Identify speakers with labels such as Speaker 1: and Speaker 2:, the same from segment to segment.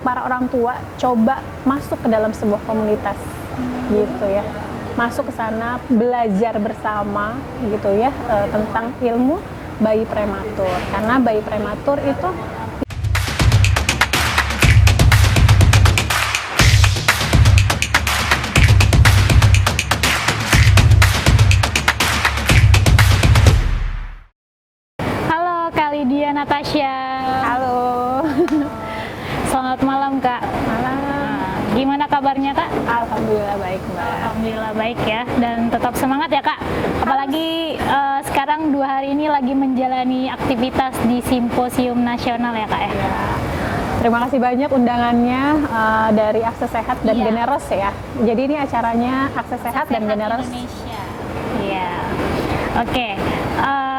Speaker 1: para orang tua coba masuk ke dalam sebuah komunitas gitu ya, masuk ke sana belajar bersama gitu ya, tentang ilmu bayi prematur, karena bayi prematur itu
Speaker 2: Kak Lydia Natasha.
Speaker 1: halo.
Speaker 2: Selamat malam Kak.
Speaker 1: Malam.
Speaker 2: Gimana kabarnya Kak?
Speaker 1: Alhamdulillah baik Mbak.
Speaker 2: Alhamdulillah baik ya, dan tetap semangat ya Kak. Apalagi sekarang 2 hari ini lagi menjalani aktivitas di Simposium Nasional ya Kak ya.
Speaker 1: Ya. Terima kasih banyak undangannya dari Akses Sehat dan Generos ya. Jadi ini acaranya Akses Sehat dan Generos
Speaker 2: Indonesia. Iya. Oke.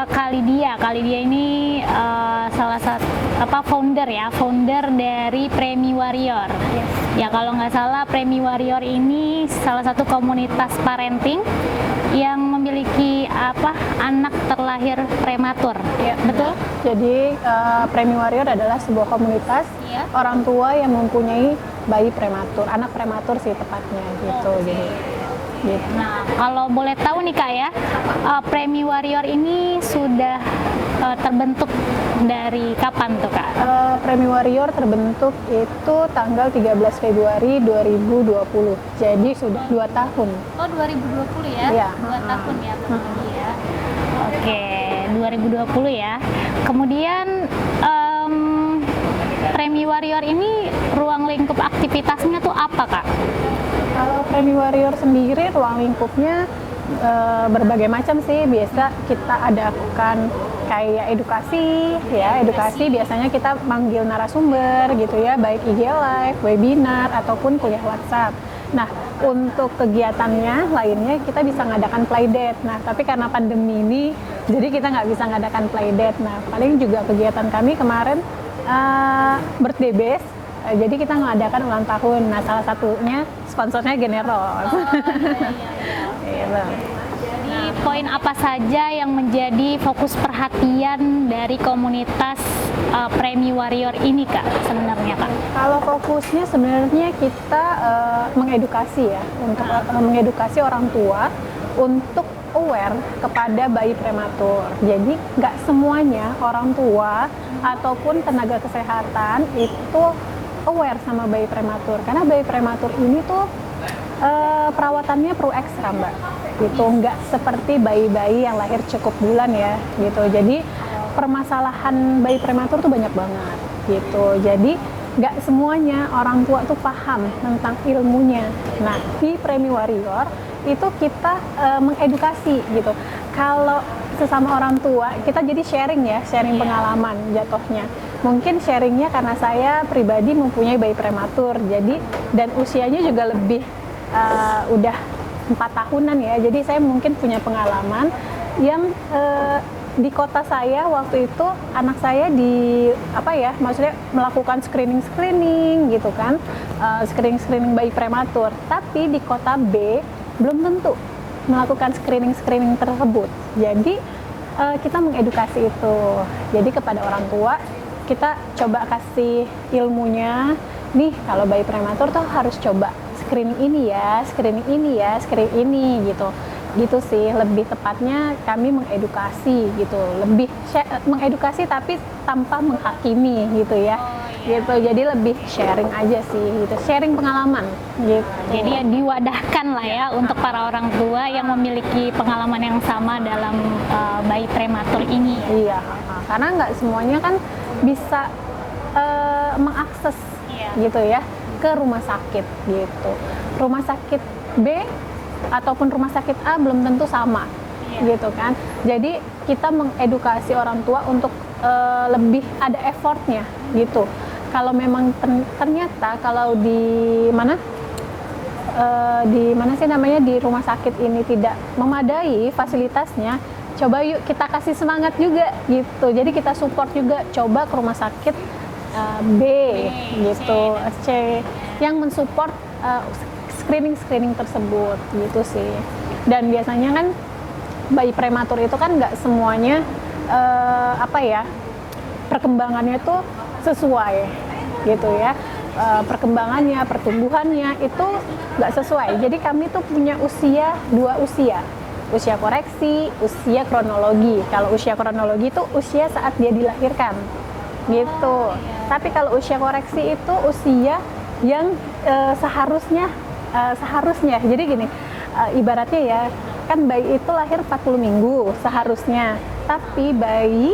Speaker 2: Kak Lydia ini salah satu founder dari Premi Warrior.
Speaker 1: Yes.
Speaker 2: Ya kalau nggak salah Premi Warrior ini salah satu komunitas parenting yang memiliki anak terlahir prematur.
Speaker 1: Ya,
Speaker 2: betul?
Speaker 1: Jadi Premi Warrior adalah sebuah komunitas orang tua yang mempunyai bayi prematur, anak prematur sih tepatnya gitu. Jadi gitu.
Speaker 2: Nah, kalau boleh tahu nih Kak ya, Premi Warrior ini sudah terbentuk dari kapan tuh Kak?
Speaker 1: Premi Warrior terbentuk itu tanggal 13 Februari 2020. Jadi sudah 2 tahun.
Speaker 2: Oh, 2020 ya?
Speaker 1: Iya.
Speaker 2: 2 tahun ya berarti ya. Oke, 2020 ya. Kemudian Premi Warrior ini ruang lingkup aktivitasnya tuh apa Kak?
Speaker 1: Kalau Premi Warrior sendiri ruang lingkupnya berbagai macam sih. Biasa kita adakan kayak edukasi ya, edukasi biasanya kita manggil narasumber gitu ya, baik IG Live, webinar ataupun kuliah WhatsApp. Nah, untuk kegiatannya lainnya kita bisa ngadakan playdate. Nah, tapi karena pandemi ini jadi kita nggak bisa ngadakan playdate. Nah, paling juga kegiatan kami kemarin birthday bash. Jadi kita mengadakan ulang tahun. Nah, salah satunya sponsornya Generos. Gitu.
Speaker 2: Jadi poin apa saja yang menjadi fokus perhatian dari komunitas Premi Warrior ini Kak sebenarnya Kak?
Speaker 1: Kalau fokusnya sebenarnya kita mengedukasi ya, untuk mengedukasi orang tua untuk aware kepada bayi prematur. Jadi nggak semuanya orang tua ataupun tenaga kesehatan itu aware sama bayi prematur, karena bayi prematur ini tuh perawatannya perlu ekstra Mbak, gitu, nggak seperti bayi-bayi yang lahir cukup bulan ya, gitu. Jadi permasalahan bayi prematur tuh banyak banget, gitu. Jadi nggak semuanya orang tua tuh paham tentang ilmunya. Nah, di Premi Warrior itu kita mengedukasi gitu. Kalau sesama orang tua kita jadi sharing ya, sharing pengalaman jatuhnya. Mungkin sharingnya karena saya pribadi mempunyai bayi prematur, jadi dan usianya juga lebih udah 4 tahunan ya. Jadi saya mungkin punya pengalaman yang di kota saya waktu itu anak saya maksudnya melakukan screening gitu kan, screening bayi prematur. Tapi di kota B belum tentu melakukan screening tersebut. Jadi kita mengedukasi itu. Jadi kepada orang tua kita coba kasih ilmunya. Nih kalau bayi prematur tuh harus coba screening ini gitu. Gitu sih, lebih tepatnya kami mengedukasi gitu, lebih mengedukasi tapi tanpa menghakimi gitu ya. Gitu, jadi lebih sharing aja sih gitu, sharing pengalaman gitu.
Speaker 2: Jadi ya diwadahkan lah ya untuk para orang tua yang memiliki pengalaman yang sama dalam bayi prematur ini.
Speaker 1: Iya, karena nggak semuanya kan bisa mengakses gitu ya ke rumah sakit gitu. Rumah sakit B ataupun rumah sakit A belum tentu sama gitu kan. Jadi kita mengedukasi orang tua untuk lebih ada effortnya gitu. Kalau memang ternyata kalau di mana di rumah sakit ini tidak memadai fasilitasnya, coba yuk kita kasih semangat juga gitu. Jadi kita support juga, coba ke rumah sakit B gitu, C yang mensupport screening tersebut gitu sih. Dan biasanya kan bayi prematur itu kan nggak semuanya perkembangannya tuh sesuai gitu ya. perkembangannya, pertumbuhannya itu nggak sesuai. Jadi kami tuh punya dua usia koreksi, usia kronologi. Kalau usia kronologi itu usia saat dia dilahirkan, gitu. Tapi kalau usia koreksi itu usia yang seharusnya. Jadi gini, ibaratnya ya, kan bayi itu lahir 40 minggu seharusnya, tapi bayi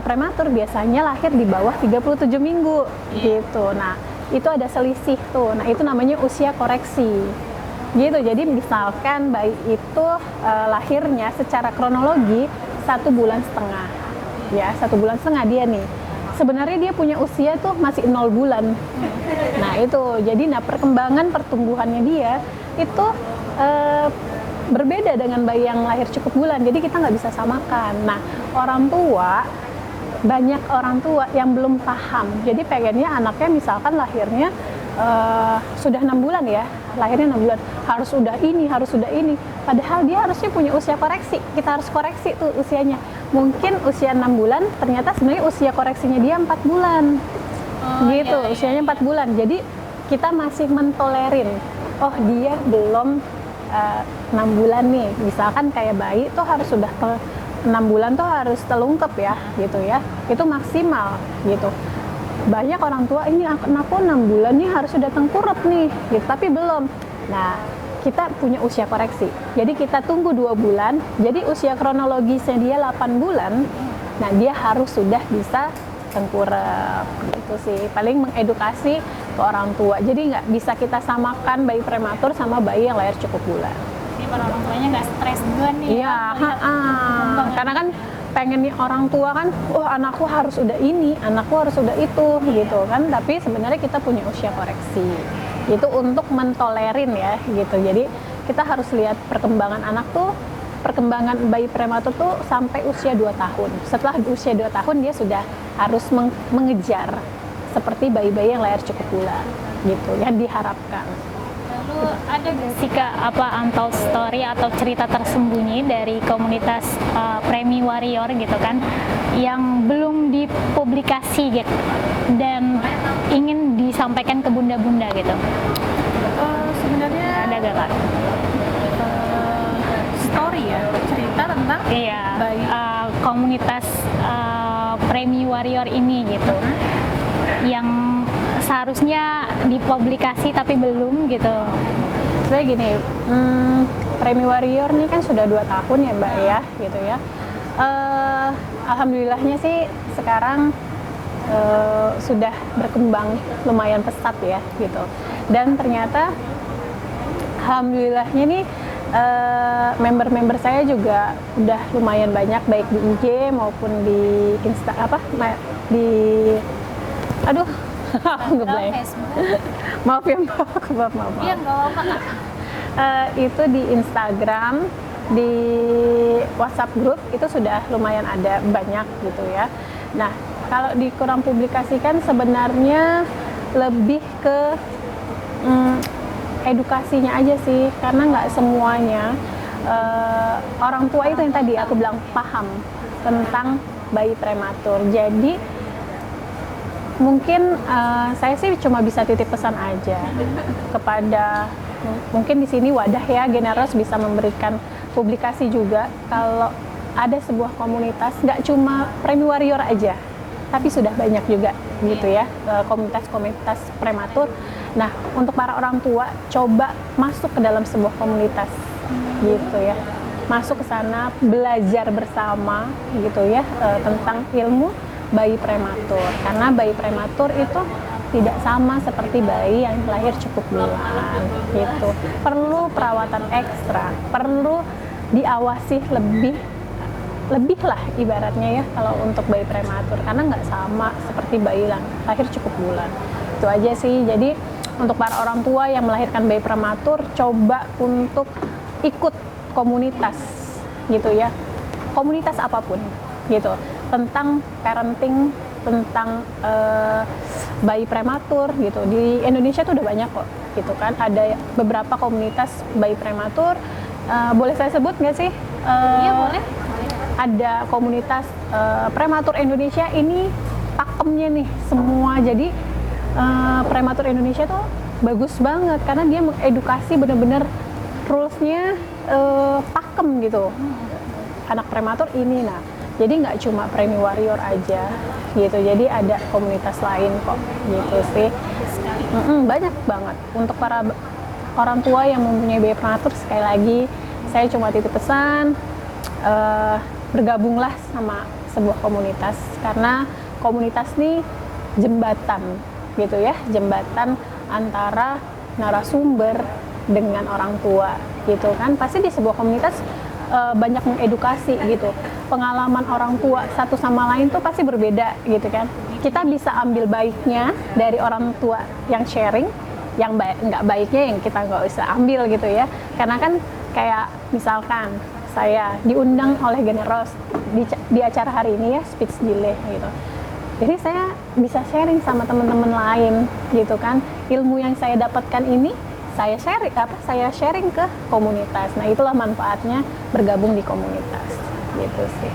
Speaker 1: prematur biasanya lahir di bawah 37 minggu gitu. Nah, itu ada selisih tuh. Nah, itu namanya usia koreksi. Gitu. Jadi misalkan bayi itu lahirnya secara kronologi 1,5 bulan. Ya, 1,5 bulan dia nih. Sebenarnya dia punya usia tuh masih 0 bulan. Nah, itu. Jadi perkembangan pertumbuhannya dia itu berbeda dengan bayi yang lahir cukup bulan. Jadi kita nggak bisa samakan. Nah, banyak orang tua yang belum paham. Jadi pengennya anaknya misalkan lahirnya sudah 6 bulan ya, lahirnya 6 bulan, harus sudah ini. Padahal dia harusnya punya usia koreksi. Kita harus koreksi tuh usianya. Mungkin usia 6 bulan, ternyata sebenarnya usia koreksinya dia 4 bulan. Gitu, usianya 4 bulan. Jadi kita masih mentolerin. Oh, dia belum 6 bulan nih. Misalkan kayak bayi tuh harus sudah 6 bulan tuh harus telungkep ya, gitu ya. Itu maksimal gitu. Banyak orang tua, ini anakku 6 bulan nih harus sudah tengkurap nih, gitu, tapi belum. Nah, kita punya usia koreksi. Jadi kita tunggu 2 bulan. Jadi usia kronologisnya dia 8 bulan. Nah, dia harus sudah bisa tengkurap. Gitu sih. Paling mengedukasi ke orang tua. Jadi nggak bisa kita samakan bayi prematur sama bayi yang lahir cukup bulan.
Speaker 2: Jadi para orang tuanya nggak stres juga nih.
Speaker 1: Iya, karena kan pengen nih orang tua kan, anakku harus udah ini, anakku harus udah itu, gitu kan. Tapi sebenarnya kita punya usia koreksi, gitu, untuk mentolerin ya, gitu. Jadi kita harus lihat perkembangan anak tuh, perkembangan bayi prematur tuh sampai usia 2 tahun. Setelah usia 2 tahun dia sudah harus mengejar seperti bayi-bayi yang lahir cukup bulan, gitu, yang diharapkan.
Speaker 2: Lalu ada nggak sih Kak untold story atau cerita tersembunyi dari komunitas Premi Warrior gitu kan, yang belum dipublikasi gitu dan ingin disampaikan ke bunda-bunda gitu?
Speaker 1: Sebenarnya
Speaker 2: Ada gak Kak?
Speaker 1: Story ya, cerita tentang bayi.
Speaker 2: Komunitas Premi Warrior ini gitu, yang seharusnya dipublikasi tapi belum gitu.
Speaker 1: Saya gini, Premi Warrior ini kan sudah 2 tahun ya Mbak ya, gitu ya. Alhamdulillahnya sih sekarang sudah berkembang lumayan pesat ya, gitu. Dan ternyata alhamdulillahnya nih member-member saya juga udah lumayan banyak, baik di IG maupun di maaf ya maaf.
Speaker 2: Iya, nggak apa-apa Kak.
Speaker 1: Itu di Instagram, di WhatsApp grup itu sudah lumayan ada banyak gitu ya. Nah, kalau dikurang publikasikan sebenarnya lebih ke edukasinya aja sih, karena nggak semuanya orang tua itu yang tadi aku bilang paham tentang bayi prematur. Jadi mungkin saya sih cuma bisa titip pesan aja kepada, mungkin di sini wadah ya Generos bisa memberikan publikasi juga kalau ada sebuah komunitas, nggak cuma Premi Warrior aja, tapi sudah banyak juga gitu ya komunitas-komunitas prematur. Nah, untuk para orang tua coba masuk ke dalam sebuah komunitas gitu ya, masuk ke sana, belajar bersama gitu ya tentang ilmu bayi prematur, karena bayi prematur itu tidak sama seperti bayi yang lahir cukup bulan gitu. Perlu perawatan ekstra, perlu diawasi lebih lah ibaratnya ya kalau untuk bayi prematur, karena nggak sama seperti bayi yang lahir cukup bulan. Itu aja sih. Jadi untuk para orang tua yang melahirkan bayi prematur, coba untuk ikut komunitas gitu ya, komunitas apapun gitu, tentang parenting, tentang bayi prematur gitu. Di Indonesia tuh udah banyak kok gitu kan, ada beberapa komunitas bayi prematur. Boleh saya sebut nggak sih?
Speaker 2: Iya, boleh.
Speaker 1: Ada komunitas prematur Indonesia, ini pakemnya nih semua. Jadi prematur Indonesia tuh bagus banget karena dia mengedukasi bener-bener rulesnya pakem gitu. Anak prematur ini, nah jadi nggak cuma Premi Warrior aja gitu, jadi ada komunitas lain kok gitu sih. Banyak banget untuk para orang tua yang mempunyai bayi prematur. Sekali lagi saya cuma titip pesan, bergabunglah sama sebuah komunitas karena komunitas ini jembatan gitu ya, jembatan antara narasumber dengan orang tua gitu kan. Pasti di sebuah komunitas banyak mengedukasi gitu. Pengalaman orang tua satu sama lain tuh pasti berbeda gitu kan. Kita bisa ambil baiknya dari orang tua yang sharing, yang nggak baiknya yang kita nggak bisa ambil gitu ya. Karena kan kayak misalkan saya diundang oleh Generos di acara hari ini ya, speech delay gitu. Jadi saya bisa sharing sama teman-teman lain gitu kan. Ilmu yang saya dapatkan ini saya sharing ke komunitas. Nah, itulah manfaatnya bergabung di komunitas gitu sih.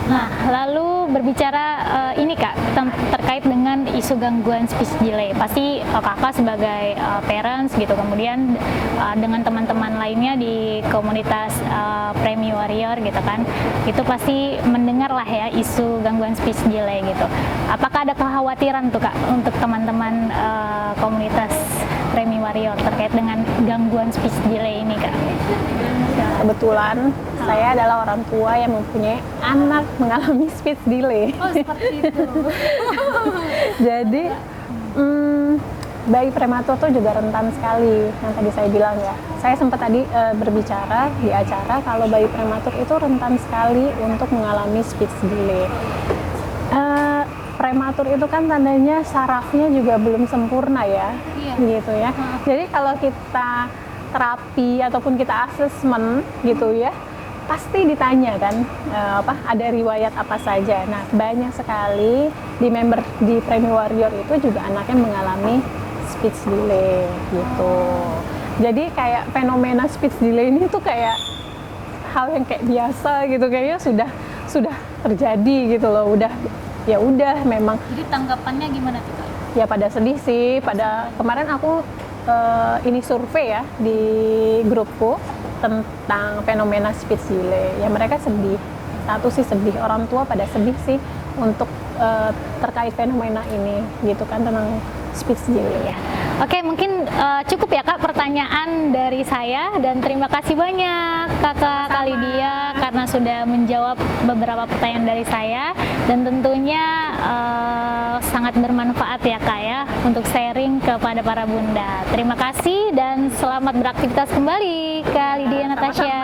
Speaker 2: Nah, lalu berbicara ini Kak, terkait dengan isu gangguan speech delay. Pasti Kakak sebagai parents gitu, kemudian dengan teman-teman lainnya di komunitas Premi Warrior gitu kan, itu pasti mendengar lah ya isu gangguan speech delay gitu. Apakah ada kekhawatiran tuh Kak untuk teman-teman komunitas Premi Warrior terkait dengan gangguan speech delay ini Kak?
Speaker 1: Kebetulan saya adalah orang tua yang mempunyai anak mengalami speech delay.
Speaker 2: Oh, seperti itu.
Speaker 1: Jadi bayi prematur tuh juga rentan sekali. Yang tadi saya bilang ya, saya sempat tadi berbicara di acara kalau bayi prematur itu rentan sekali untuk mengalami speech delay. Prematur itu kan tandanya sarafnya juga belum sempurna ya, gitu ya. Jadi kalau kita terapi ataupun kita asesmen gitu ya, pasti ditanya kan ada riwayat apa saja. Nah, banyak sekali di member di Premi Warrior itu juga anaknya mengalami speech delay gitu. Jadi kayak fenomena speech delay ini tuh kayak hal yang kayak biasa gitu, kayaknya sudah terjadi gitu loh. Udah memang.
Speaker 2: Jadi tanggapannya gimana tuh Kak?
Speaker 1: Ya pada sedih sih. Pada kemarin aku ini survei ya di grupku tentang fenomena speech delay. Ya mereka sedih. Satu sih sedih, orang tua pada sedih sih untuk terkait fenomena ini gitu kan, tentang speech delay ya.
Speaker 2: Oke, mungkin cukup ya Kak pertanyaan dari saya, dan terima kasih banyak Kakak Khalidia karena sudah menjawab beberapa pertanyaan dari saya, dan tentunya sangat bermanfaat ya Kak ya untuk sharing kepada para bunda. Terima kasih dan selamat beraktivitas kembali Kak Lydia Natasha.